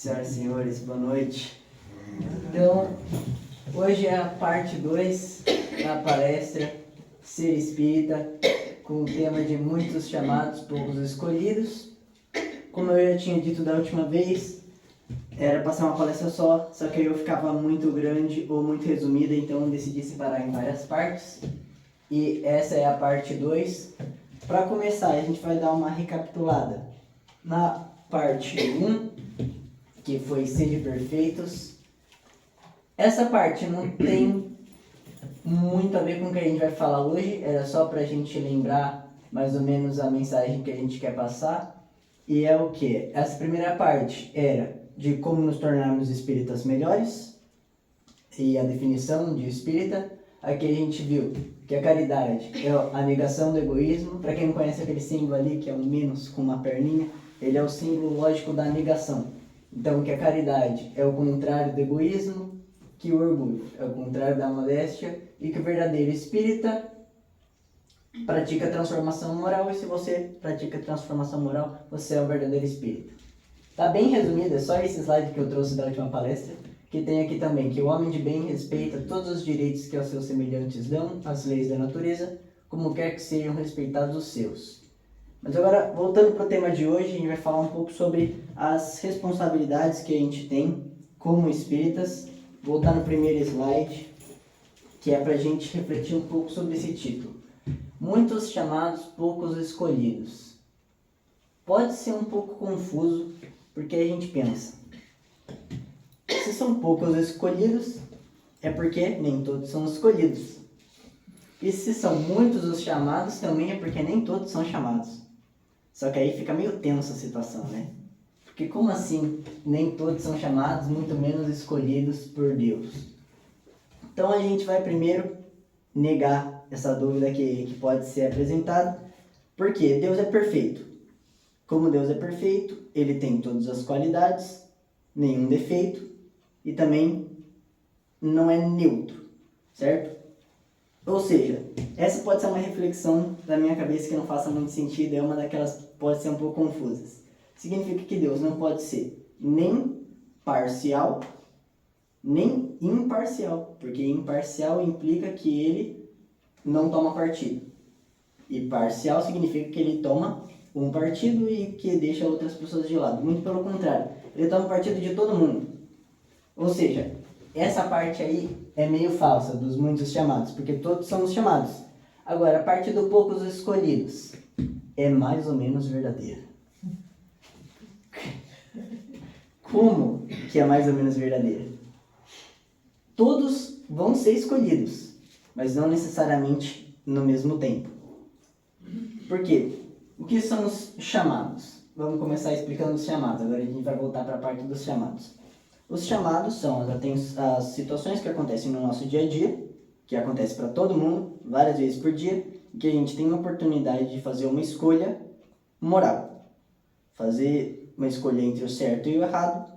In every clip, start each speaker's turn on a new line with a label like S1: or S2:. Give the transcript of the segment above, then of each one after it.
S1: Senhoras e senhores, boa noite. Então, hoje é a parte 2 da palestra Ser Espírita, com o tema de muitos chamados, poucos escolhidos. Como eu já tinha dito da última vez, era para ser uma palestra só que aí eu ficava muito grande ou muito resumida, então eu decidi separar em várias partes. E essa é a parte 2. Para começar, a gente vai dar uma recapitulada. Na parte 1, que foi Sede Perfeitos, essa parte não tem muito a ver com o que a gente vai falar hoje, era só para a gente lembrar mais ou menos a mensagem que a gente quer passar. E é o que? Essa primeira parte era de como nos tornarmos espíritas melhores e a definição de espírita. Aqui a gente viu que a caridade é a negação do egoísmo. Para quem não conhece aquele símbolo ali, que é um menos com uma perninha, ele é o símbolo lógico da negação. Então, que a caridade é o contrário do egoísmo, que o orgulho é o contrário da modéstia e que o verdadeiro espírita pratica transformação moral, e se você pratica transformação moral, você é o verdadeiro espírita. Tá bem resumido, é só esse slide que eu trouxe da última palestra, que tem aqui também que o homem de bem respeita todos os direitos que aos seus semelhantes dão, as leis da natureza, como quer que sejam respeitados os seus. Mas agora, voltando para o tema de hoje, a gente vai falar um pouco sobre as responsabilidades que a gente tem como espíritas. Voltar no primeiro slide, que é para a gente refletir um pouco sobre esse título. Muitos chamados, poucos escolhidos. Pode ser um pouco confuso, porque a gente pensa, se são poucos escolhidos, é porque nem todos são escolhidos. E se são muitos os chamados, também é porque nem todos são chamados. Só que aí fica meio tensa a situação, né? Porque como assim nem todos são chamados, muito menos escolhidos por Deus? Então a gente vai primeiro negar essa dúvida que pode ser apresentada. Porque Deus é perfeito. Como Deus é perfeito, Ele tem todas as qualidades, nenhum defeito, e também não é neutro, certo? Ou seja, essa pode ser uma reflexão da minha cabeça que não faça muito sentido, é uma daquelas que pode ser um pouco confusas. Significa que Deus não pode ser nem parcial, nem imparcial, porque imparcial implica que Ele não toma partido. E parcial significa que Ele toma um partido e que deixa outras pessoas de lado. Muito pelo contrário, Ele toma partido de todo mundo. Ou seja, essa parte aí é meio falsa dos muitos chamados, porque todos são os chamados. Agora, a parte do poucos escolhidos é mais ou menos verdadeira. Como que é mais ou menos verdadeira? Todos vão ser escolhidos, mas não necessariamente no mesmo tempo. Por quê? O que são os chamados? Vamos começar explicando os chamados, agora a gente vai voltar para a parte dos chamados. Os chamados são as situações que acontecem no nosso dia a dia, que acontece para todo mundo, várias vezes por dia, e que a gente tem a oportunidade de fazer uma escolha moral. Fazer uma escolha entre o certo e o errado.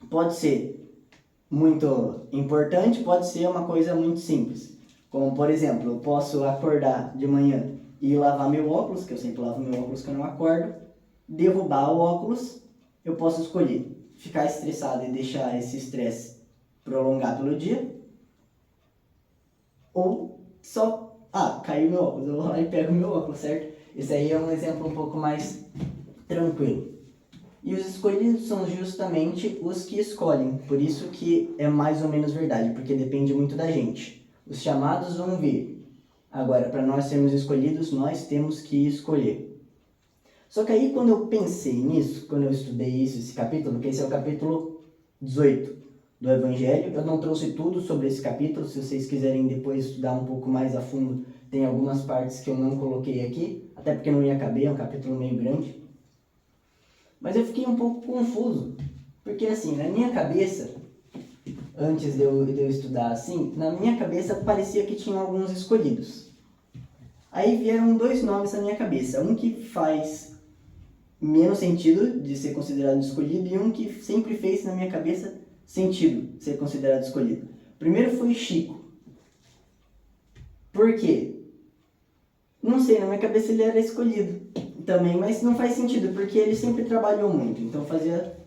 S1: Pode ser muito importante, pode ser uma coisa muito simples. Como, por exemplo, eu posso acordar de manhã e lavar meu óculos, que eu sempre lavo meu óculos quando eu acordo, derrubar o óculos, eu posso escolher ficar estressado e deixar esse estresse prolongar pelo dia, ou só, caiu meu óculos, eu vou lá e pego meu óculos, certo? Esse aí é um exemplo um pouco mais tranquilo. E os escolhidos são justamente os que escolhem, por isso que é mais ou menos verdade, porque depende muito da gente. Os chamados vão vir. Agora, para nós sermos escolhidos, nós temos que escolher. Só que aí, quando eu pensei nisso, quando eu estudei isso, esse capítulo, que esse é o capítulo 18 do Evangelho, eu não trouxe tudo sobre esse capítulo, se vocês quiserem depois estudar um pouco mais a fundo, tem algumas partes que eu não coloquei aqui, até porque não ia caber, é um capítulo meio grande. Mas eu fiquei um pouco confuso, porque assim, na minha cabeça, antes de eu estudar assim, na minha cabeça parecia que tinham alguns escolhidos. Aí vieram dois nomes na minha cabeça, um que faz menos sentido de ser considerado escolhido e um que sempre fez na minha cabeça sentido de ser considerado escolhido. Primeiro foi Chico. Por quê? Não sei, na minha cabeça ele era escolhido também, mas não faz sentido, porque ele sempre trabalhou muito, então fazia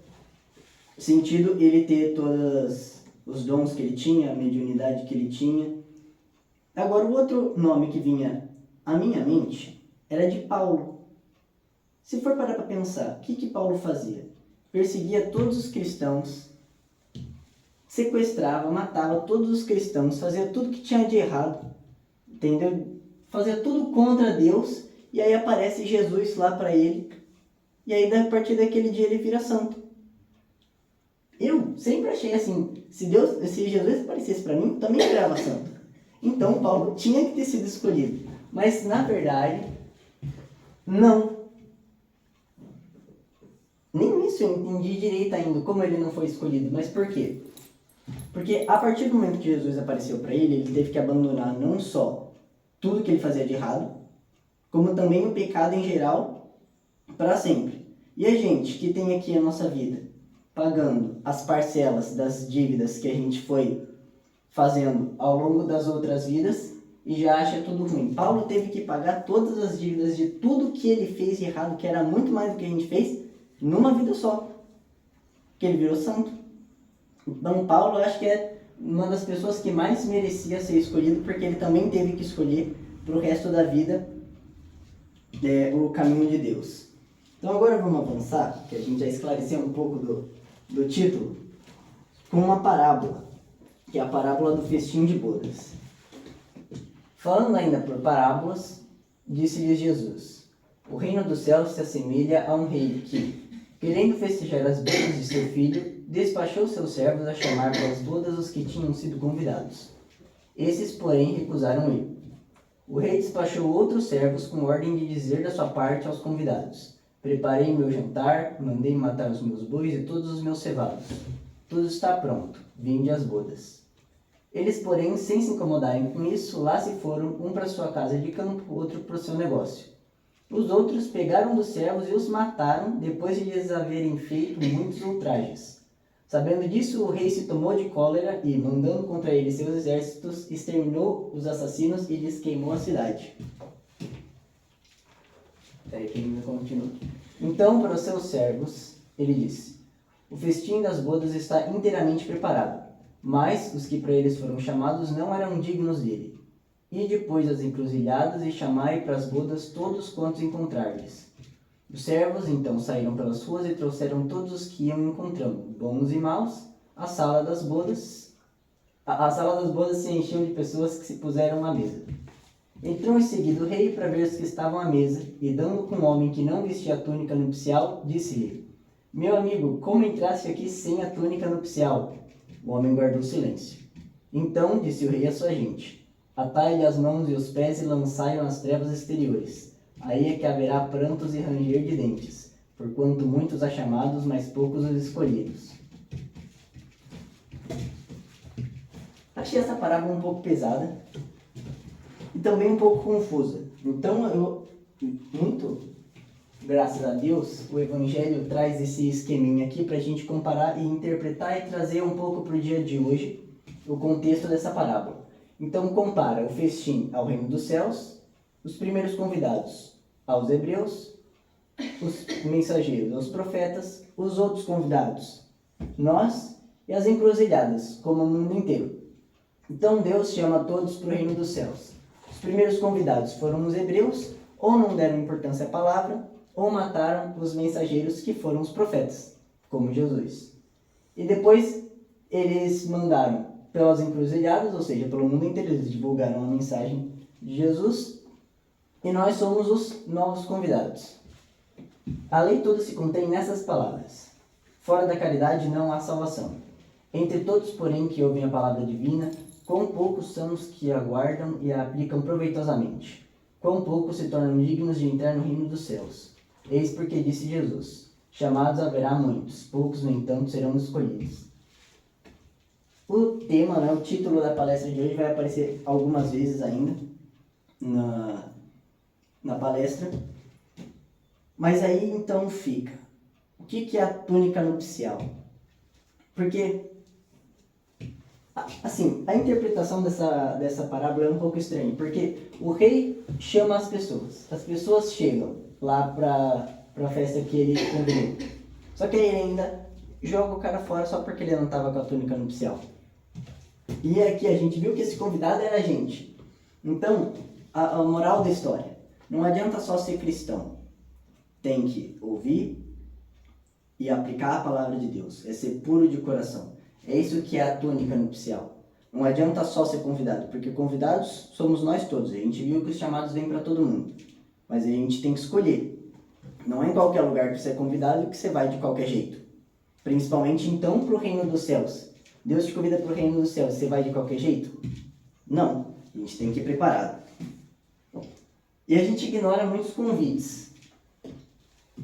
S2: sentido ele ter todos os dons que ele tinha, a mediunidade que ele tinha. Agora, o outro nome que vinha à minha mente era de Paulo. Se for parar para pensar, o que Paulo fazia? Perseguia todos os cristãos, sequestrava, matava todos os cristãos, fazia tudo que tinha de errado, entendeu? Fazia tudo contra Deus, e aí aparece Jesus lá para ele, e aí a partir daquele dia ele vira santo. Eu sempre achei assim, se Jesus aparecesse para mim, eu também virava santo. Então Paulo tinha que ter sido escolhido, mas na verdade, não. Nem isso eu entendi direito ainda, como ele não foi escolhido. Mas por quê? Porque a partir do momento que Jesus apareceu para ele, ele teve que abandonar não só tudo que ele fazia de errado, como também o pecado em geral, para sempre. E a gente que tem aqui a nossa vida, pagando as parcelas das dívidas que a gente foi fazendo ao longo das outras vidas, e já acha tudo ruim. Paulo teve que pagar todas as dívidas de tudo que ele fez de errado, que era muito mais do que a gente fez, numa vida só, que ele virou santo. Então Paulo, eu acho que é uma das pessoas que mais merecia ser escolhido, porque ele também teve que escolher para o resto da vida o caminho de Deus. Então agora vamos avançar, que a gente já esclareceu um pouco do título, com uma parábola, que é a parábola do festim de bodas. Falando ainda por parábolas, disse-lhes Jesus: o reino dos céus se assemelha a um rei que, querendo festejar as bodas de seu filho, despachou seus servos a chamar para as bodas os que tinham sido convidados. Esses, porém, recusaram ir. O rei despachou outros servos com ordem de dizer da sua parte aos convidados: preparei meu jantar, mandei matar os meus bois e todos os meus cevados. Tudo está pronto, vinde às bodas. Eles, porém, sem se incomodarem com isso, lá se foram, um para sua casa de campo, outro para o seu negócio. Os outros pegaram dos servos e os mataram, depois de lhes haverem feito muitos ultrajes. Sabendo disso, o rei se tomou de cólera e, mandando contra ele seus exércitos, exterminou os assassinos e lhes queimou a cidade. Peraí que ainda continua. Então, para os seus servos, ele disse: o festim das bodas está inteiramente preparado, mas os que para eles foram chamados não eram dignos dele. E depois as encruzilhadas e chamai para as bodas todos quantos encontrardes. Os servos então saíram pelas ruas e trouxeram todos os que iam encontrando, bons e maus, à sala das bodas. A sala das bodas se encheu de pessoas que se puseram à mesa. Entrou em seguida o rei para ver os que estavam à mesa, e dando com um homem que não vestia a túnica nupcial, disse-lhe: meu amigo, como entraste aqui sem a túnica nupcial? O homem guardou silêncio. Então disse o rei à sua gente: atai-lhe as mãos e os pés e lançai-o nas trevas exteriores. Aí é que haverá prantos e ranger de dentes, porquanto muitos há chamados, mas poucos os escolhidos. Achei essa parábola um pouco pesada e também um pouco confusa. Então, graças a Deus, o Evangelho traz esse esqueminha aqui para a gente comparar e interpretar e trazer um pouco para o dia de hoje o contexto dessa parábola. Então compara o festim ao reino dos céus, os primeiros convidados aos hebreus, os mensageiros aos profetas, os outros convidados, nós, e as encruzilhadas, como o mundo inteiro. Então Deus chama todos para o reino dos céus. Os primeiros convidados foram os hebreus, ou não deram importância à palavra, ou mataram os mensageiros que foram os profetas, como Jesus. E depois eles mandaram pelas encruzilhadas, ou seja, pelo mundo inteiro, eles divulgaram a mensagem de Jesus, e nós somos os novos convidados. A lei toda se contém nessas palavras: fora da caridade não há salvação. Entre todos, porém, que ouvem a palavra divina, quão poucos são os que a guardam e a aplicam proveitosamente. Quão poucos se tornam dignos de entrar no reino dos céus. Eis porque disse Jesus: chamados haverá muitos, poucos, no entanto, serão escolhidos. O tema, o título da palestra de hoje vai aparecer algumas vezes ainda na palestra. Mas aí então fica: o que é a túnica nupcial? Porque, assim, a interpretação dessa parábola é um pouco estranha, porque o rei chama as pessoas chegam lá para a festa que ele convidou. Só que ele ainda joga o cara fora só porque ele não estava com a túnica nupcial. E aqui a gente viu que esse convidado era a gente. Então, a moral da história, não adianta só ser cristão. Tem que ouvir e aplicar a palavra de Deus. É ser puro de coração. É isso que é a túnica nupcial. Não adianta só ser convidado, porque convidados somos nós todos. A gente viu que os chamados vêm para todo mundo. Mas a gente tem que escolher. Não é em qualquer lugar que você é convidado que você vai de qualquer jeito. Principalmente então para o reino dos céus. Deus te convida para o reino dos céus, você vai de qualquer jeito? Não. A gente tem que ir preparado. E a gente ignora muitos convites.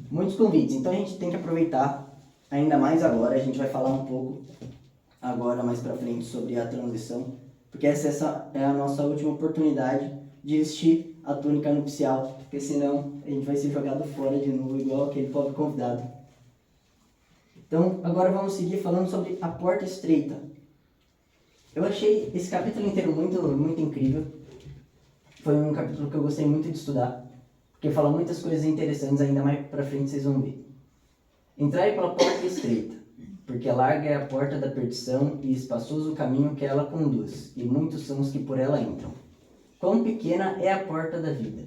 S2: Muitos convites. Então a gente tem que aproveitar, ainda mais agora. A gente vai falar um pouco agora mais para frente sobre a transição, porque essa é a nossa última oportunidade de vestir a túnica nupcial, porque senão a gente vai ser jogado fora de novo, igual aquele pobre convidado. Então, agora vamos seguir falando sobre a porta estreita. Eu achei esse capítulo inteiro muito incrível. Foi um capítulo que eu gostei muito de estudar, porque fala muitas coisas interessantes, ainda mais para frente vocês vão ver. Entrai pela porta estreita, porque larga é a porta da perdição e espaçoso o caminho que ela conduz, e muitos são os que por ela entram. Quão pequena é a porta da vida,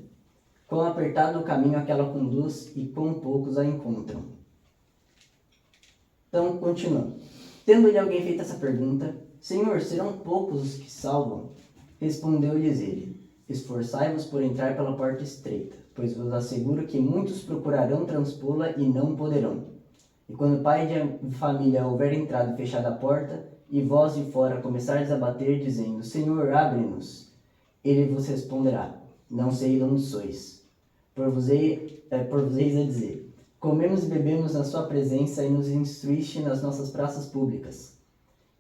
S2: quão apertado o caminho a que ela conduz e quão poucos a encontram. Então, continuando. Tendo-lhe alguém feito essa pergunta, Senhor, serão poucos os que salvam? Respondeu-lhes ele, esforçai-vos por entrar pela porta estreita, pois vos asseguro que muitos procurarão transpô-la e não poderão. E quando o pai de família houver entrado e fechado a porta, e vós de fora começardes a bater, dizendo, Senhor, abre-nos, ele vos responderá, não sei de onde sois. Por vos eis a dizer, comemos e bebemos na sua presença e nos instruíste nas nossas praças públicas.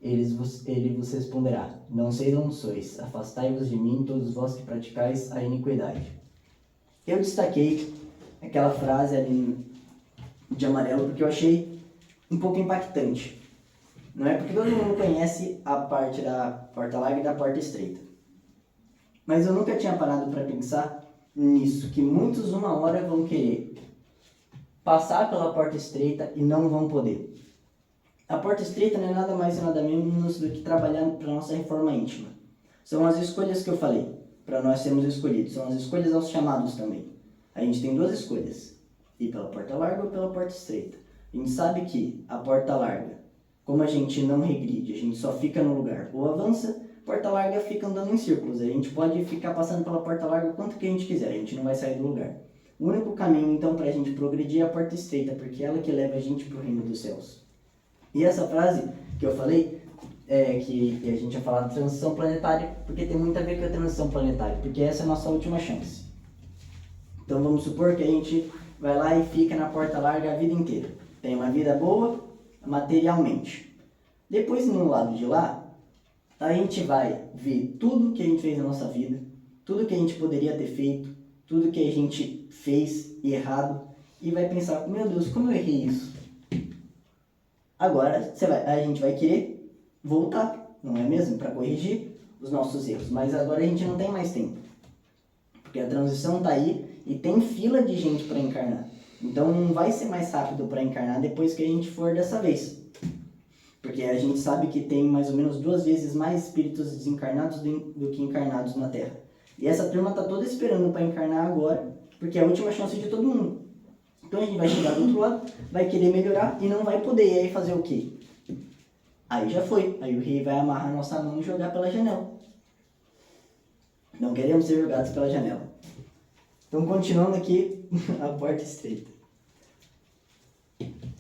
S2: Ele vos responderá, não sei de onde sois, afastai-vos de mim, todos vós que praticais a iniquidade. Eu destaquei aquela frase ali de amarelo, porque eu achei um pouco impactante. Não é porque todo mundo conhece a parte da porta larga e da porta estreita. Mas eu nunca tinha parado para pensar nisso, que muitos uma hora vão querer passar pela porta estreita e não vão poder. A porta estreita não é nada mais e nada menos do que trabalhar para a nossa reforma íntima. São as escolhas que eu falei, para nós sermos escolhidos. São as escolhas aos chamados também. A gente tem duas escolhas. Ir pela porta larga ou pela porta estreita. A gente sabe que a porta larga, como a gente não regride, a gente só fica no lugar ou avança, a porta larga fica andando em círculos. A gente pode ficar passando pela porta larga o quanto que a gente quiser, a gente não vai sair do lugar. O único caminho, então, para a gente progredir é a porta estreita, porque é ela que leva a gente para o reino dos céus. E essa frase que eu falei, que a gente ia falar de transição planetária, porque tem muito a ver com a transição planetária, porque essa é a nossa última chance. Então vamos supor que a gente vai lá e fica na porta larga a vida inteira. Tem uma vida boa materialmente. Depois, no lado de lá, a gente vai ver tudo que a gente fez na nossa vida, tudo que a gente poderia ter feito, tudo que a gente fez errado, e vai pensar, meu Deus, como eu errei isso? Agora a gente vai querer voltar, não é mesmo? Para corrigir os nossos erros. Mas agora a gente não tem mais tempo. Porque a transição está aí e tem fila de gente para encarnar. Então não vai ser mais rápido para encarnar depois que a gente for dessa vez. Porque a gente sabe que tem mais ou menos 2 vezes mais espíritos desencarnados do que encarnados na Terra. E essa turma está toda esperando para encarnar agora, porque é a última chance de todo mundo. Então a gente vai chegar do outro lado, vai querer melhorar e não vai poder. E aí fazer o quê? Aí já foi. Aí o rei vai amarrar nossa mão e jogar pela janela. Não queremos ser jogados pela janela. Então, continuando aqui, a porta estreita.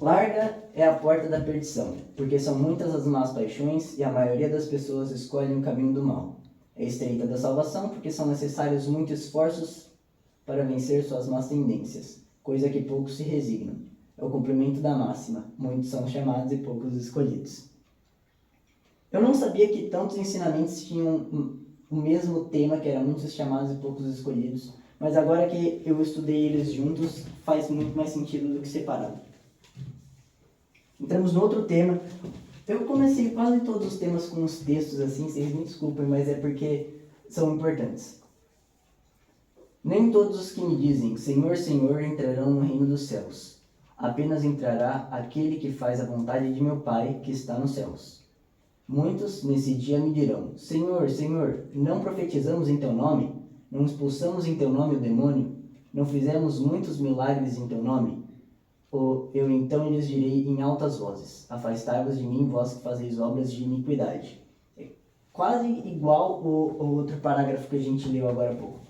S2: Larga é a porta da perdição, porque são muitas as más paixões e a maioria das pessoas escolhem o caminho do mal. É estreita da salvação, porque são necessários muitos esforços para vencer suas más tendências, coisa que poucos se resignam. É o cumprimento da máxima, muitos são chamados e poucos escolhidos. Eu não sabia que tantos ensinamentos tinham o mesmo tema, que era muitos chamados e poucos escolhidos, mas agora que eu estudei eles juntos, faz muito mais sentido do que separado. Entramos no outro tema. Eu comecei quase todos os temas com uns textos assim, vocês me desculpem, mas é porque são importantes. Nem todos os que me dizem, Senhor, Senhor, entrarão no reino dos céus, apenas entrará aquele que faz a vontade de meu Pai que está nos céus. Muitos nesse dia me dirão: Senhor, Senhor, não profetizamos em teu nome? Não expulsamos em teu nome o demônio? Não fizemos muitos milagres em teu nome? Ou eu então lhes direi em altas vozes: Afastai-vos de mim, vós que fazeis obras de iniquidade. É quase igual o outro parágrafo que a gente leu agora há pouco.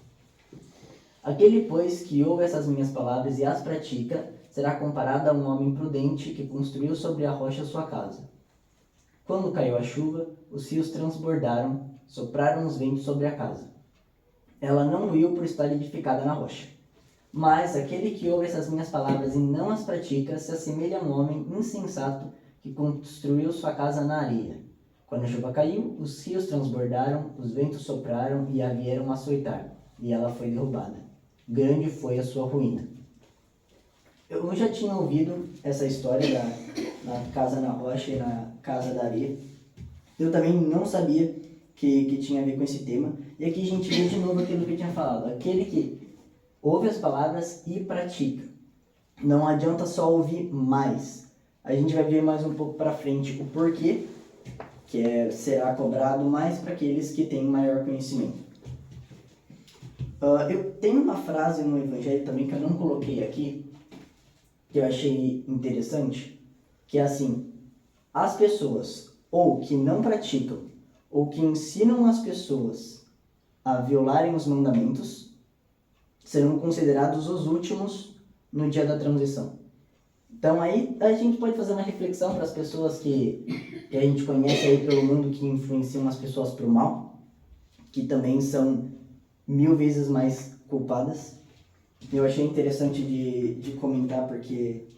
S2: Aquele, pois, que ouve essas minhas palavras e as pratica, será comparado a um homem prudente que construiu sobre a rocha sua casa. Quando caiu a chuva, os rios transbordaram, sopraram os ventos sobre a casa. Ela não ruiu por estar edificada na rocha. Mas aquele que ouve essas minhas palavras e não as pratica, se assemelha a um homem insensato que construiu sua casa na areia. Quando a chuva caiu, os rios transbordaram, os ventos sopraram e a vieram açoitar, e ela foi derrubada. Grande foi a sua ruína. Eu já tinha ouvido essa história da casa na rocha e na casa da areia. Eu também não sabia que tinha a ver com esse tema. E aqui a gente vê de novo aquilo que eu tinha falado. Aquele que ouve as palavras e pratica. Não adianta só ouvir mais. A gente vai ver mais um pouco para frente o porquê, que será cobrado mais para aqueles que têm maior conhecimento. Eu tenho uma frase no Evangelho também que eu não coloquei aqui, que eu achei interessante, que é assim: as pessoas ou que não praticam ou que ensinam as pessoas a violarem os mandamentos serão considerados os últimos no dia da transição. Então aí a gente pode fazer uma reflexão para as pessoas que a gente conhece aí pelo mundo, que influenciam as pessoas para o mal, que também são 1000 vezes mais culpadas. Eu achei interessante de comentar porque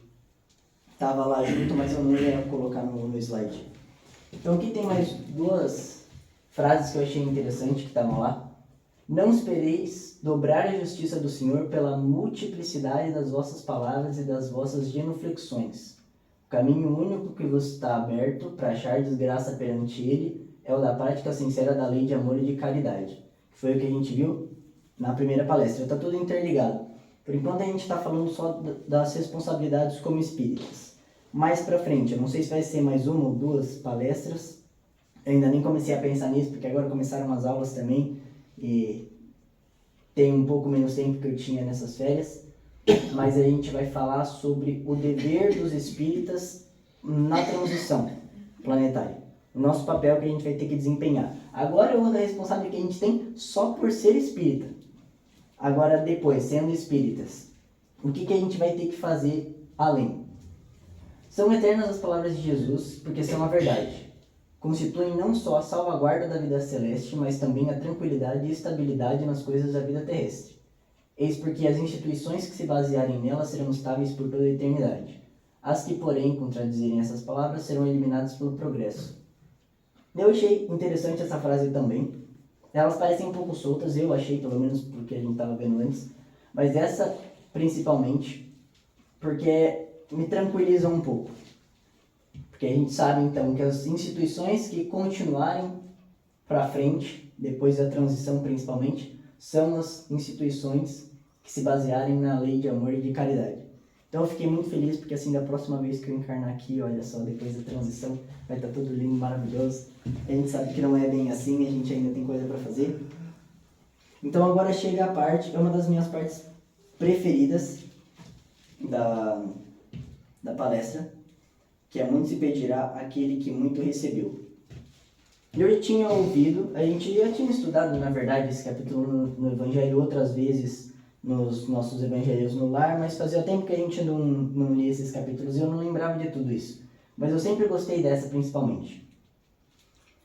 S2: estava lá junto, mas eu não ia colocar no slide. Então aqui tem mais 2 frases que eu achei interessante que estavam lá. Não espereis dobrar a justiça do Senhor pela multiplicidade das vossas palavras e das vossas genuflexões. O caminho único que vos está aberto para achar desgraça perante Ele é o da prática sincera da lei de amor e de caridade. Foi o que a gente viu na primeira palestra. Está tudo interligado. Por enquanto a gente está falando só das responsabilidades como espíritas. Mais para frente, eu não sei se vai ser mais 1 ou 2 palestras. Eu ainda nem comecei a pensar nisso, porque agora começaram as aulas também. E tem um pouco menos tempo que eu tinha nessas férias. Mas a gente vai falar sobre o dever dos espíritas na transição planetária. O nosso papel que a gente vai ter que desempenhar. Agora eu vou dar a responsabilidade que a gente tem só por ser espírita. Agora depois, sendo espíritas, o que a gente vai ter que fazer além? São eternas as palavras de Jesus, porque são a verdade. Constituem não só a salvaguarda da vida celeste, mas também a tranquilidade e estabilidade nas coisas da vida terrestre. Eis porque as instituições que se basearem nelas serão estáveis por toda a eternidade. As que, porém, contradizerem essas palavras serão eliminadas pelo progresso. Eu achei interessante essa frase também. Elas parecem um pouco soltas, eu achei, pelo menos porque a gente estava vendo antes. Mas essa, principalmente, porque me tranquiliza um pouco. Porque a gente sabe, então, que as instituições que continuarem para frente, depois da transição principalmente, são as instituições que se basearem na lei de amor e de caridade. Então eu fiquei muito feliz, porque assim, da próxima vez que eu encarnar aqui, olha só, depois da transição, vai estar tudo lindo, maravilhoso. A gente sabe que não é bem assim, a gente ainda tem coisa para fazer. Então agora chega a parte, é uma das minhas partes preferidas da palestra, que é: muito se pedirá àquele que muito recebeu. Eu já tinha ouvido, a gente já tinha estudado, na verdade, esse capítulo no Evangelho outras vezes, nos nossos evangelhos no lar, mas fazia tempo que a gente não lia esses capítulos e eu não lembrava de tudo isso. Mas eu sempre gostei dessa principalmente.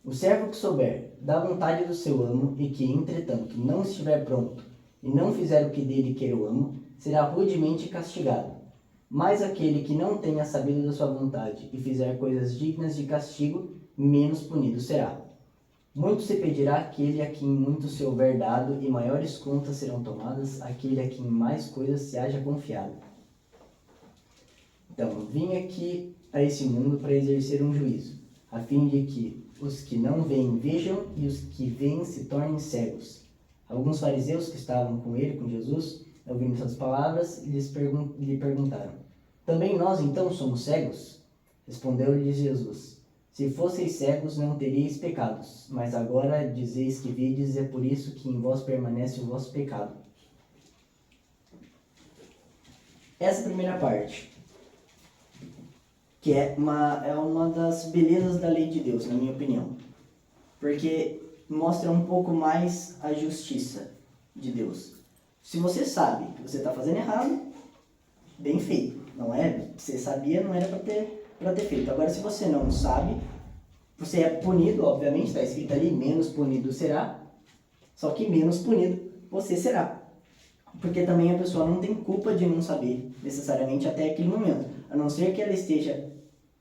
S2: O servo que souber da vontade do seu amo e que, entretanto, não estiver pronto e não fizer o que dele quer o amo, será rudemente castigado. Mas aquele que não tenha sabido da sua vontade e fizer coisas dignas de castigo, menos punido será. Muito se pedirá àquele a quem muito se houver dado, e maiores contas serão tomadas àquele a quem mais coisas se haja confiado. Então, vim aqui a esse mundo para exercer um juízo, a fim de que os que não veem vejam e os que veem se tornem cegos. Alguns fariseus que estavam com ele, com Jesus, ouvindo essas palavras, lhe perguntaram: Também nós então somos cegos? Respondeu-lhes Jesus: Se fosseis cegos, não teríeis pecados, mas agora dizeis que vides, é por isso que em vós permanece o vosso pecado. Essa primeira parte, que é uma das belezas da lei de Deus, na minha opinião, porque mostra um pouco mais a justiça de Deus. Se você sabe que você está fazendo errado, bem feito, não é? Você sabia, não era para ter feito. Agora, se você não sabe, você é punido, obviamente, está escrito ali, menos punido será, só que menos punido você será. Porque também a pessoa não tem culpa de não saber, necessariamente, até aquele momento. A não ser que ela esteja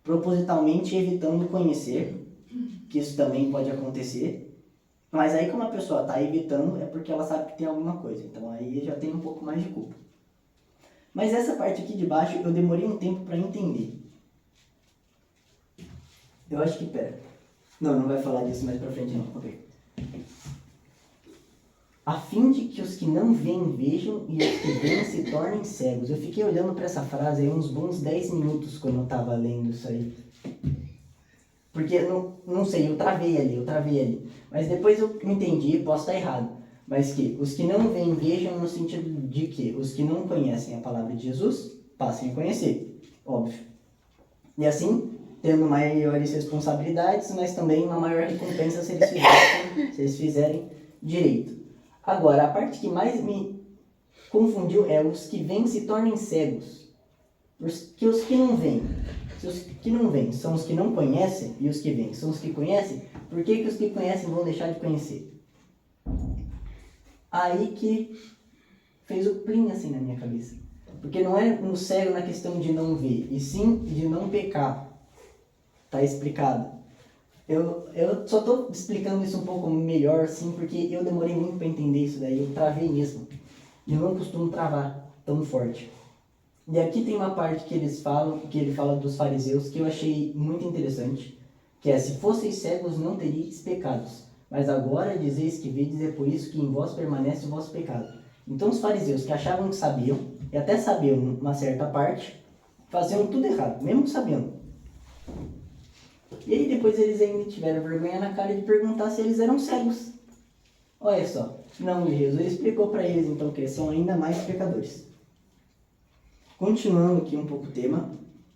S2: propositalmente evitando conhecer, que isso também pode acontecer. Mas aí, como a pessoa está evitando, é porque ela sabe que tem alguma coisa. Então aí já tem um pouco mais de culpa. Mas essa parte aqui de baixo eu demorei um tempo para entender. Eu acho que, pera. Não vai falar disso mais pra frente não. Ok. A fim de que os que não veem vejam e os que veem se tornem cegos. Eu fiquei olhando para essa frase aí uns bons 10 minutos quando eu estava lendo isso aí. Porque, não sei, eu travei ali. Mas depois eu entendi, posso estar errado. Mas que os que não veem vejam no sentido de que os que não conhecem a palavra de Jesus passem a conhecer. Óbvio. E assim, tendo maiores responsabilidades, mas também uma maior recompensa se eles fizerem direito. Agora, a parte que mais me confundiu é os que veem se tornem cegos. Porque os que não veem, se os que não veem são os que não conhecem, e os que veem são os que conhecem, por que os que conhecem vão deixar de conhecer? Aí que fez o plim assim na minha cabeça. Porque não é no cego na questão de não ver, e sim de não pecar. Tá explicado. Eu só estou explicando isso um pouco melhor, assim, porque eu demorei muito para entender isso daí, eu travei mesmo. E eu não costumo travar tão forte. E aqui tem uma parte que ele fala dos fariseus, que eu achei muito interessante, que é: se fosseis cegos não teríeis pecados, mas agora dizeis que vedes, é por isso que em vós permanece o vosso pecado. Então os fariseus que achavam que sabiam, e até sabiam uma certa parte, faziam tudo errado, mesmo sabendo. E aí depois eles ainda tiveram vergonha na cara de perguntar se eles eram cegos. Olha só, não, Jesus explicou para eles então que eles são ainda mais pecadores. Continuando aqui um pouco o tema,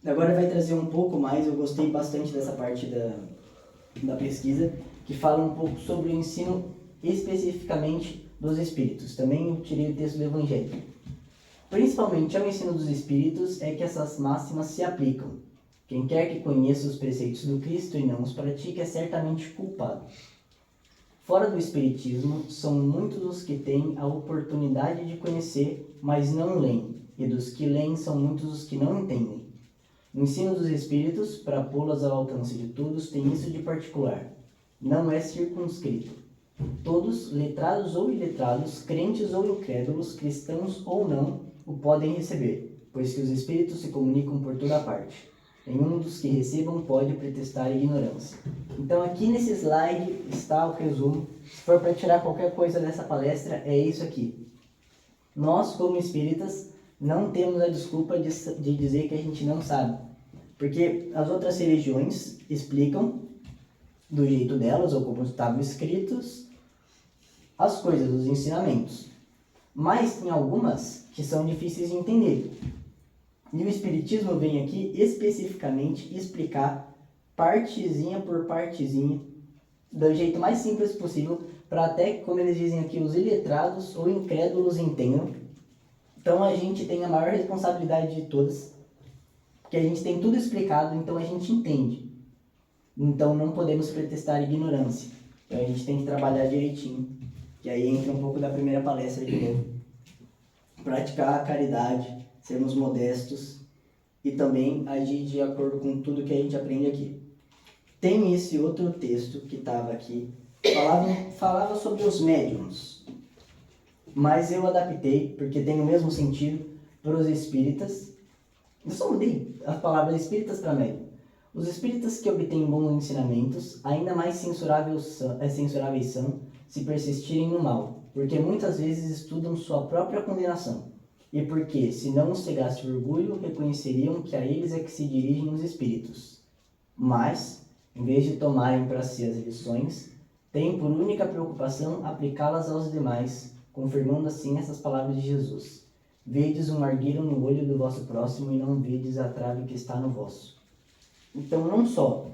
S2: agora vai trazer um pouco mais, eu gostei bastante dessa parte da pesquisa, que fala um pouco sobre o ensino especificamente dos Espíritos. Também eu tirei o texto do Evangelho. Principalmente ao ensino dos Espíritos é que essas máximas se aplicam. Quem quer que conheça os preceitos do Cristo e não os pratique é certamente culpado. Fora do Espiritismo, são muitos os que têm a oportunidade de conhecer, mas não leem, e dos que leem são muitos os que não entendem. O ensino dos Espíritos, para pô-las ao alcance de todos, tem isso de particular. Não é circunscrito. Todos, letrados ou iletrados, crentes ou incrédulos, cristãos ou não, o podem receber, pois que os Espíritos se comunicam por toda parte. Nenhum dos que recebam pode pretextar ignorância. Então aqui nesse slide está o resumo. Se for para tirar qualquer coisa dessa palestra, é isso aqui. Nós, como espíritas, não temos a desculpa de dizer que a gente não sabe. Porque as outras religiões explicam do jeito delas, ou como estavam escritos, as coisas, os ensinamentos. Mas tem algumas que são difíceis de entender. E o Espiritismo vem aqui especificamente explicar partezinha por partezinha, do jeito mais simples possível, para até, como eles dizem aqui, os iletrados ou incrédulos entendam. Então a gente tem a maior responsabilidade de todas, porque a gente tem tudo explicado, então a gente entende. Então não podemos pretextar ignorância. Então a gente tem que trabalhar direitinho. Que aí entra um pouco da primeira palestra de novo. Praticar a caridade, sermos modestos e também agir de acordo com tudo que a gente aprende aqui. Tem esse outro texto que estava aqui, falava sobre os médiums, mas eu adaptei, porque tem o mesmo sentido, para os espíritas. Eu só mudei as palavras espíritas para médium. Os espíritas que obtêm bons ensinamentos, ainda mais censuráveis são se persistirem no mal, porque muitas vezes estudam sua própria condenação. E porque, se não os cegasse o orgulho, reconheceriam que a eles é que se dirigem os espíritos. Mas, em vez de tomarem para si as lições, têm por única preocupação aplicá-las aos demais, confirmando assim essas palavras de Jesus. Vedes um argueiro no olho do vosso próximo e não vedes a trave que está no vosso. Então, não só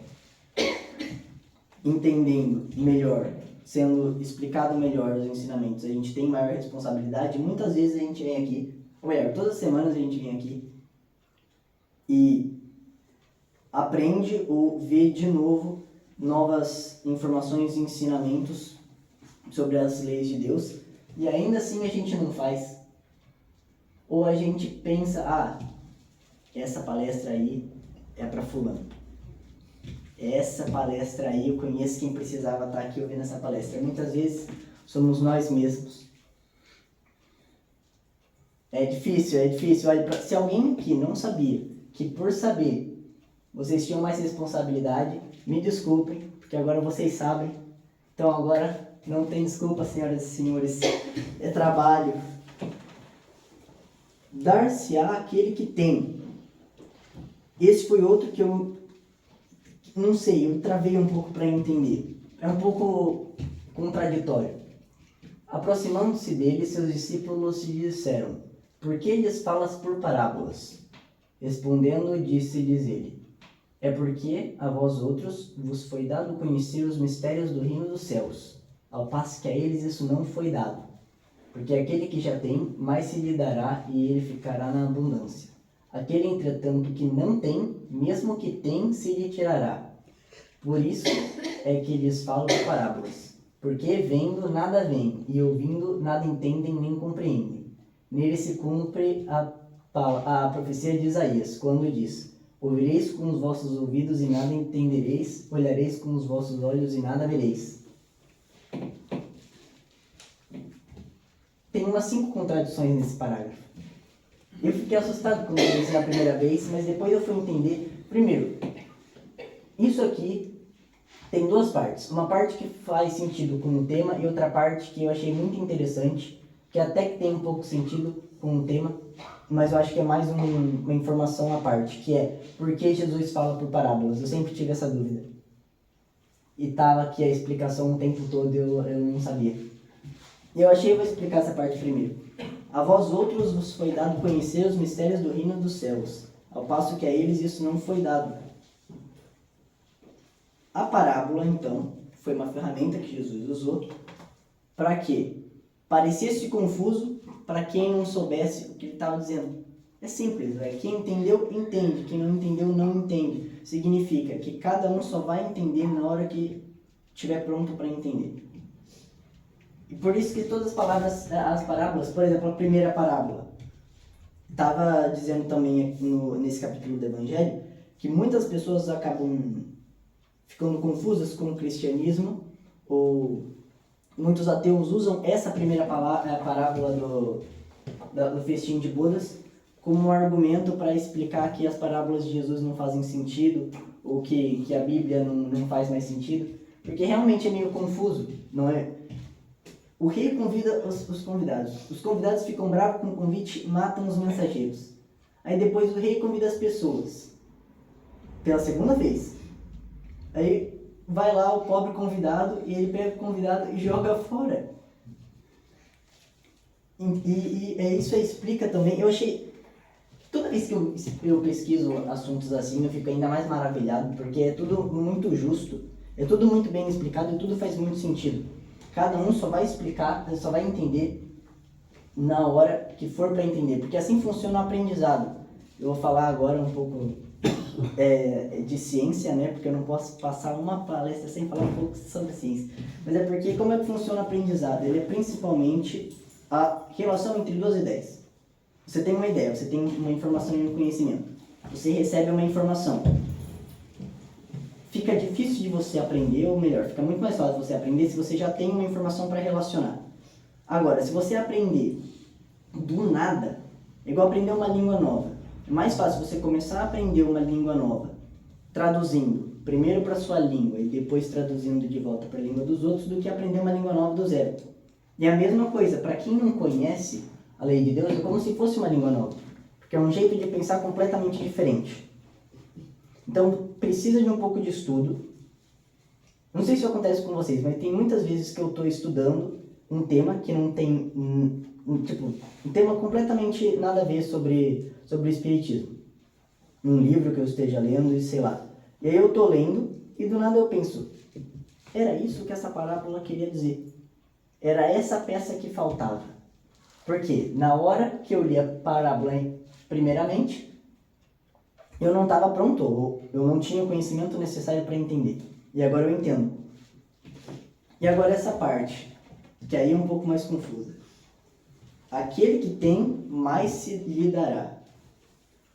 S2: entendendo melhor, sendo explicado melhor os ensinamentos, a gente tem maior responsabilidade. Muitas vezes a gente vem aqui, ou melhor, todas as semanas a gente vem aqui e aprende ou vê de novo novas informações e ensinamentos sobre as leis de Deus, e ainda assim a gente não faz. Ou a gente pensa, essa palestra aí é para fulano. Essa palestra aí, eu conheço quem precisava estar aqui ouvindo essa palestra. Muitas vezes somos nós mesmos. É difícil. Olha, se alguém aqui não sabia que por saber vocês tinham mais responsabilidade, me desculpem, porque agora vocês sabem. Então agora não tem desculpa, senhoras e senhores. É trabalho. Dar-se-á aquele que tem. Esse foi outro que eu não sei, eu travei um pouco para entender. É um pouco contraditório. Aproximando-se dele, seus discípulos lhe disseram: por que lhes falas por parábolas? Respondendo, disse-lhes ele: é porque a vós outros vos foi dado conhecer os mistérios do reino dos céus, ao passo que a eles isso não foi dado. Porque aquele que já tem, mais se lhe dará e ele ficará na abundância. Aquele, entretanto, que não tem, mesmo que tem, se lhe tirará. Por isso é que lhes falo de parábolas. Porque vendo, nada veem, e ouvindo, nada entendem nem compreendem. Nele se cumpre a profecia de Isaías, quando diz: ouvireis com os vossos ouvidos e nada entendereis, olhareis com os vossos olhos e nada vereis. Tem umas 5 contradições nesse parágrafo. Eu fiquei assustado quando eu li isso na primeira vez, mas depois eu fui entender. Primeiro, isso aqui tem 2 partes. Uma parte que faz sentido com o tema e outra parte que eu achei muito interessante, que até que tem um pouco sentido com o tema, mas eu acho que é mais uma informação à parte, que é por que Jesus fala por parábolas. Eu sempre tive essa dúvida. E estava aqui a explicação o tempo todo, eu não sabia. Eu achei, eu vou explicar essa parte primeiro. A vós outros vos foi dado conhecer os mistérios do reino dos céus, ao passo que a eles isso não foi dado. A parábola, então, foi uma ferramenta que Jesus usou para que parecesse confuso para quem não soubesse o que ele estava dizendo. É simples, né? Quem entendeu, entende. Quem não entendeu, não entende. Significa que cada um só vai entender na hora que estiver pronto para entender. E por isso que todas as parábolas, por exemplo, a primeira parábola, estava dizendo também nesse capítulo do Evangelho, que muitas pessoas acabam ficando confusas com o cristianismo, ou muitos ateus usam essa primeira parábola do festim de bodas como um argumento para explicar que as parábolas de Jesus não fazem sentido, ou que a Bíblia não faz mais sentido, porque realmente é meio confuso, não é? O rei convida os convidados. Os convidados ficam bravos com o convite, matam os mensageiros. Aí depois o rei convida as pessoas pela segunda vez. Aí vai lá o pobre convidado e ele pega o convidado e joga fora. E isso aí explica também. Eu achei... Toda vez que eu pesquiso assuntos assim, eu fico ainda mais maravilhado, porque é tudo muito justo, é tudo muito bem explicado e tudo faz muito sentido. Cada um só vai explicar, só vai entender na hora que for para entender, porque assim funciona o aprendizado. Eu vou falar agora um pouco de ciência, né? Porque eu não posso passar uma palestra sem falar um pouco sobre ciência. Mas é porque como é que funciona o aprendizado? Ele é principalmente a relação entre 2 ideias. Você tem uma ideia, você tem uma informação e um conhecimento. Você recebe uma informação. Fica difícil de você aprender, ou melhor, fica muito mais fácil você aprender se você já tem uma informação para relacionar. Agora, se você aprender do nada, é igual aprender uma língua nova. É mais fácil você começar a aprender uma língua nova, traduzindo primeiro para a sua língua e depois traduzindo de volta para a língua dos outros, do que aprender uma língua nova do zero. E a mesma coisa, para quem não conhece, a lei de Deus é como se fosse uma língua nova, porque é um jeito de pensar completamente diferente. Então, precisa de um pouco de estudo. Não sei se isso acontece com vocês, mas tem muitas vezes que eu estou estudando um tema que não tem, um tema completamente nada a ver sobre o espiritismo. Num livro que eu esteja lendo e sei lá. E aí eu estou lendo e do nada eu penso, era isso que essa parábola queria dizer. Era essa peça que faltava. Porque na hora que eu li a parábola primeiramente, eu não estava pronto, ou eu não tinha o conhecimento necessário para entender. E agora eu entendo. E agora essa parte, que aí é um pouco mais confusa. Aquele que tem, mais se lhe dará.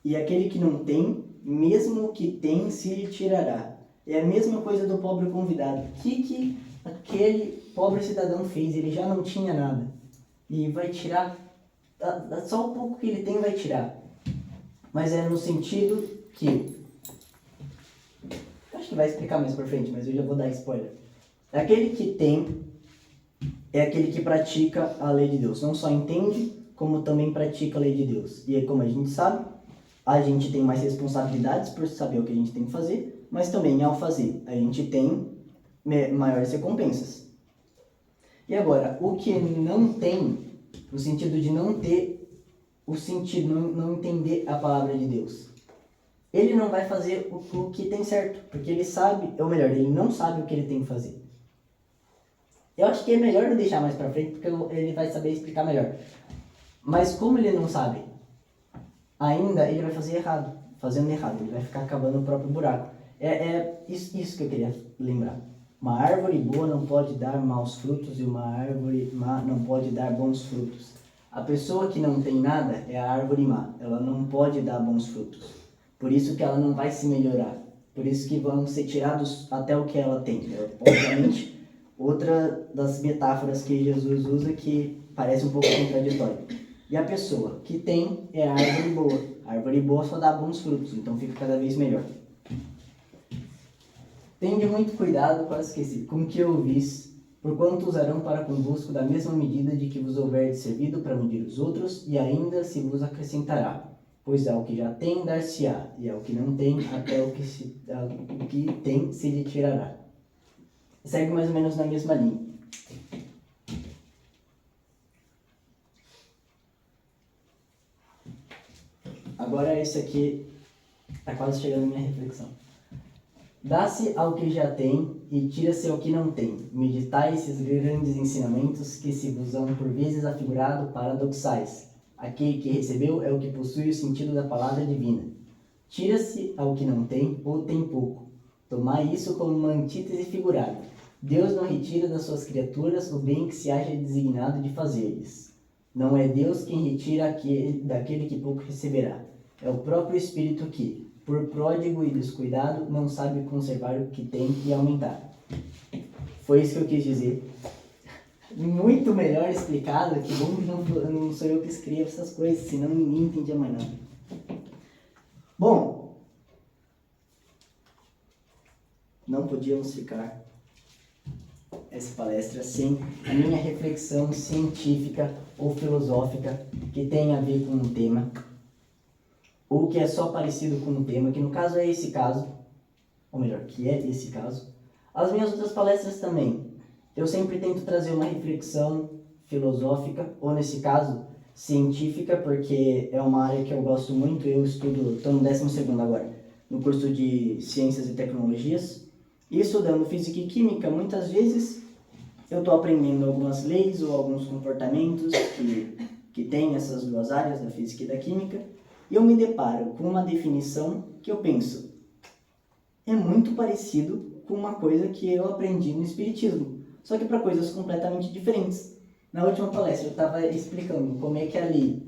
S2: E aquele que não tem, mesmo o que tem, se lhe tirará. É a mesma coisa do pobre convidado. O que aquele pobre cidadão fez? Ele já não tinha nada. E vai tirar, só o pouco que ele tem vai tirar. Mas é no sentido que, acho que vai explicar mais pra frente, mas eu já vou dar spoiler. Aquele que tem é aquele que pratica a lei de Deus. Não só entende, como também pratica a lei de Deus. E aí, como a gente sabe, a gente tem mais responsabilidades por saber o que a gente tem que fazer, mas também ao fazer a gente tem maiores recompensas. E agora, o que não tem, no sentido de não ter o sentido, não entender a palavra de Deus, ele não vai fazer o que tem certo, porque ele sabe, ou melhor, ele não sabe o que ele tem que fazer. Eu acho que é melhor não deixar mais pra frente, porque ele vai saber explicar melhor. Mas como ele não sabe, ainda ele vai fazer errado, fazendo errado, ele vai ficar cavando o próprio buraco. É isso que eu queria lembrar. Uma árvore boa não pode dar maus frutos e uma árvore má não pode dar bons frutos. A pessoa que não tem nada é a árvore má, ela não pode dar bons frutos. Por isso que ela não vai se melhorar. Por isso que vão ser tirados até o que ela tem. Obviamente, outra das metáforas que Jesus usa que parece um pouco contraditório. E a pessoa que tem é a árvore boa. A árvore boa só dá bons frutos, então fica cada vez melhor. Tende muito cuidado, quase esqueci, com o que ouvis, porquanto usarão para convosco da mesma medida de que vos houverdes servido para medir os outros, e ainda se vos acrescentará. Pois ao que já tem, dar-se-á, e ao que não tem, até o que tem se lhe tirará. Segue mais ou menos na mesma linha. Agora esse aqui está quase chegando na minha reflexão. Dá-se ao que já tem e tira-se ao que não tem. Meditai esses grandes ensinamentos que se vos são por vezes afigurado paradoxais. Aquele que recebeu é o que possui o sentido da palavra divina. Tira-se ao que não tem ou tem pouco. Tomai isso como uma antítese figurada. Deus não retira das suas criaturas o bem que se acha designado de fazer-lhes. Não é Deus quem retira daquele que pouco receberá. É o próprio Espírito que, por pródigo e descuidado, não sabe conservar o que tem e aumentar. Foi isso que eu quis dizer. Muito melhor explicado, que bom que não sou eu que escrevo essas coisas, senão ninguém entendia mais nada. Bom, não podíamos ficar essa palestra sem a minha reflexão científica ou filosófica que tem a ver com um tema, ou que é só parecido com um tema, que no caso é esse caso, ou melhor, que é esse caso. As minhas outras palestras também, eu sempre tento trazer uma reflexão filosófica, ou nesse caso, científica, porque é uma área que eu gosto muito. Eu estudo, estou no 12º agora, no curso de Ciências e Tecnologias, e estudando Física e Química, muitas vezes eu estou aprendendo algumas leis ou alguns comportamentos que tem essas duas áreas, da Física e da Química, e eu me deparo com uma definição que eu penso, é muito parecido com uma coisa que eu aprendi no Espiritismo, só que para coisas completamente diferentes. Na última palestra eu estava explicando como é que a lei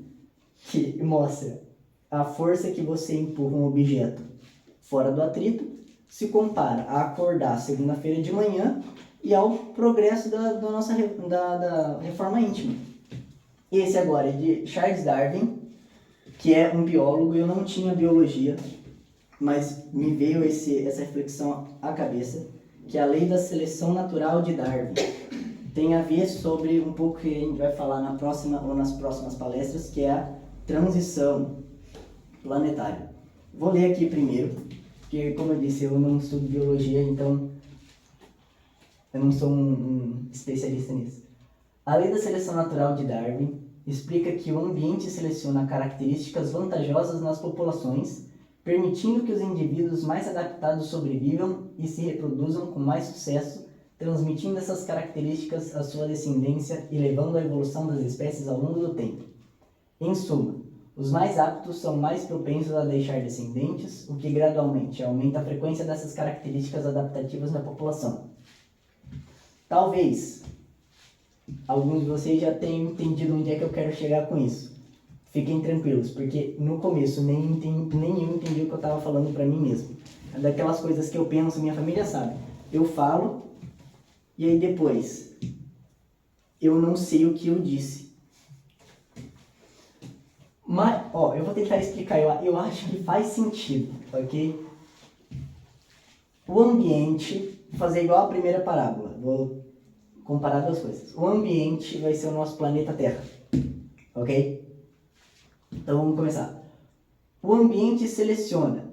S2: que mostra a força que você empurra um objeto fora do atrito se compara a acordar segunda-feira de manhã e ao progresso da reforma íntima. Esse agora é de Charles Darwin, que é um biólogo. Eu não tinha biologia, mas me veio essa reflexão à cabeça, que é a lei da seleção natural de Darwin. tem a ver sobre um pouco que a gente vai falar na próxima ou nas próximas palestras, que é a transição planetária. Vou ler aqui primeiro, porque como eu disse, eu não estudo biologia, então eu não sou um especialista nisso. A lei da seleção natural de Darwin explica que o ambiente seleciona características vantajosas nas populações, permitindo que os indivíduos mais adaptados sobrevivam e se reproduzam com mais sucesso, transmitindo essas características à sua descendência e levando à evolução das espécies ao longo do tempo. Em suma, os mais aptos são mais propensos a deixar descendentes, o que gradualmente aumenta a frequência dessas características adaptativas na população. Talvez alguns de vocês já tenham entendido onde é que eu quero chegar com isso. Fiquem tranquilos, porque no começo nem eu entendi o que eu estava falando para mim mesmo. É daquelas coisas que eu penso, minha família sabe. Eu falo e aí depois eu não sei o que eu disse. Mas, eu vou tentar explicar, eu acho que faz sentido, ok? O ambiente, vou fazer igual a primeira parábola, vou comparar duas coisas. O ambiente vai ser o nosso planeta Terra, ok? Então vamos começar. O ambiente seleciona.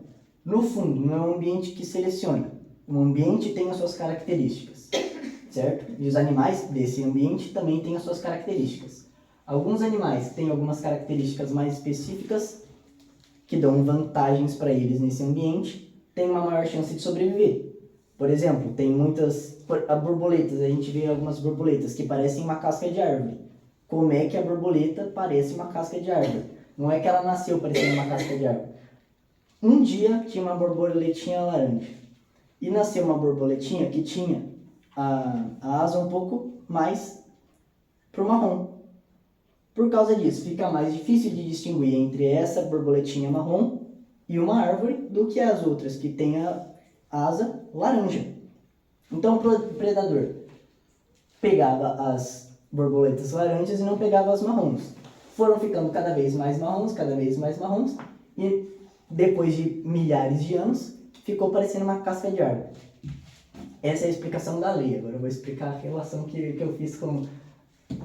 S2: No fundo, não é um ambiente que seleciona. O ambiente tem as suas características, certo? E os animais desse ambiente também têm as suas características. Alguns animais têm algumas características mais específicas que dão vantagens para eles nesse ambiente, têm uma maior chance de sobreviver. Por exemplo, tem muitas borboletas, a gente vê algumas borboletas que parecem uma casca de árvore. Como é que a borboleta parece uma casca de árvore? Não é que ela nasceu parecendo uma casca de árvore. Um dia tinha uma borboletinha laranja e nasceu uma borboletinha que tinha a asa um pouco mais pro marrom. Por causa disso, fica mais difícil de distinguir entre essa borboletinha marrom e uma árvore do que as outras que têm a asa laranja. Então o predador pegava as borboletas laranjas e não pegava as marrons. Foram ficando cada vez mais marrons, e depois de milhares de anos, ficou parecendo uma casca de árvore. Essa é a explicação da lei. Agora eu vou explicar a relação que eu fiz com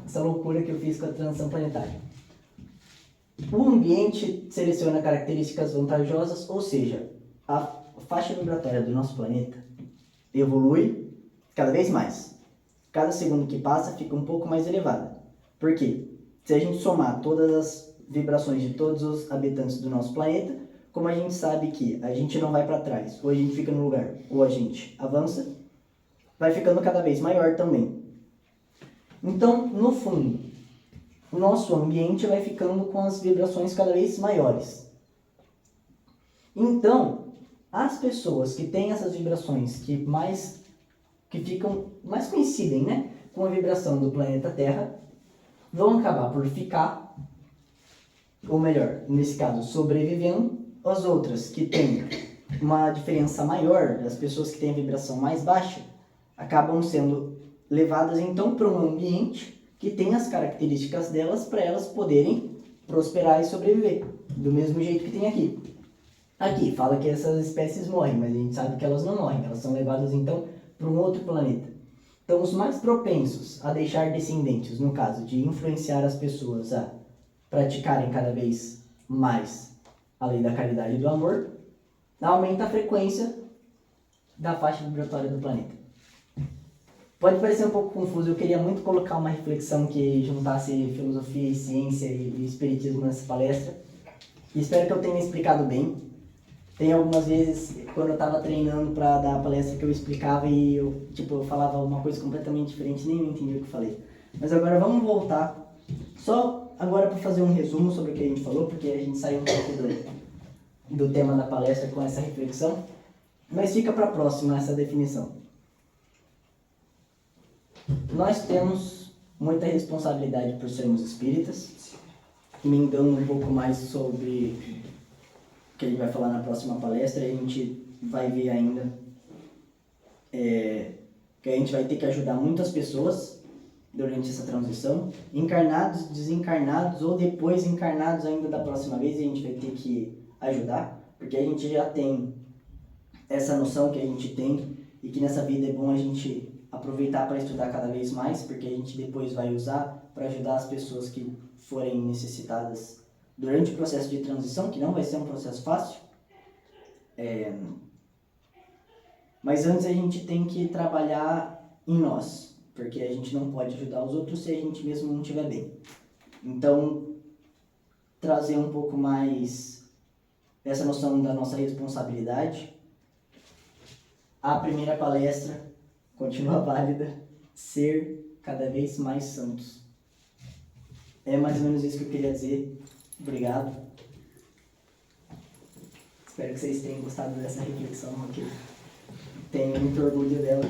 S2: essa loucura que eu fiz com a transição planetária. O ambiente seleciona características vantajosas, ou seja, a faixa vibratória do nosso planeta evolui cada vez mais. Cada segundo que passa fica um pouco mais elevada. Por quê? Se a gente somar todas as vibrações de todos os habitantes do nosso planeta, como a gente sabe que a gente não vai para trás, ou a gente fica no lugar, ou a gente avança, vai ficando cada vez maior também. Então, no fundo, o nosso ambiente vai ficando com as vibrações cada vez maiores. Então, as pessoas que têm essas vibrações que coincidem, né, com a vibração do planeta Terra, vão acabar por ficar, ou melhor, nesse caso, sobrevivendo. As outras que têm uma diferença maior, das pessoas que têm a vibração mais baixa, acabam sendo levadas então para um ambiente que tem as características delas para elas poderem prosperar e sobreviver, do mesmo jeito que tem aqui. Aqui fala que essas espécies morrem, mas a gente sabe que elas não morrem, elas são levadas então para um outro planeta. Então os mais propensos a deixar descendentes, no caso de influenciar as pessoas a praticarem cada vez mais a lei da caridade e do amor, aumenta a frequência da faixa vibratória do planeta. Pode parecer um pouco confuso, eu queria muito colocar uma reflexão que juntasse filosofia e ciência e espiritismo nessa palestra. E espero que eu tenha explicado bem. Tem algumas vezes, quando eu estava treinando para dar a palestra, que eu explicava e eu falava uma coisa completamente diferente, nem eu entendi o que eu falei. Mas agora vamos voltar, só agora para fazer um resumo sobre o que a gente falou, porque a gente saiu um pouco do tema da palestra com essa reflexão, mas fica para a próxima essa definição. Nós temos muita responsabilidade por sermos espíritas, emendando um pouco mais sobre o que a gente vai falar na próxima palestra. A gente vai ver ainda que a gente vai ter que ajudar muitas pessoas durante essa transição, encarnados, desencarnados ou depois encarnados ainda da próxima vez, a gente vai ter que ajudar, porque a gente já tem essa noção que a gente tem e que nessa vida é bom a gente aproveitar para estudar cada vez mais, porque a gente depois vai usar para ajudar as pessoas que forem necessitadas durante o processo de transição, que não vai ser um processo fácil. Mas antes a gente tem que trabalhar em nós, porque a gente não pode ajudar os outros se a gente mesmo não estiver bem. Então, trazer um pouco mais essa noção da nossa responsabilidade. A primeira palestra continua válida, ser cada vez mais santos. É mais ou menos isso que eu queria dizer. Obrigado. Espero que vocês tenham gostado dessa reflexão aqui. Tenho muito orgulho dela.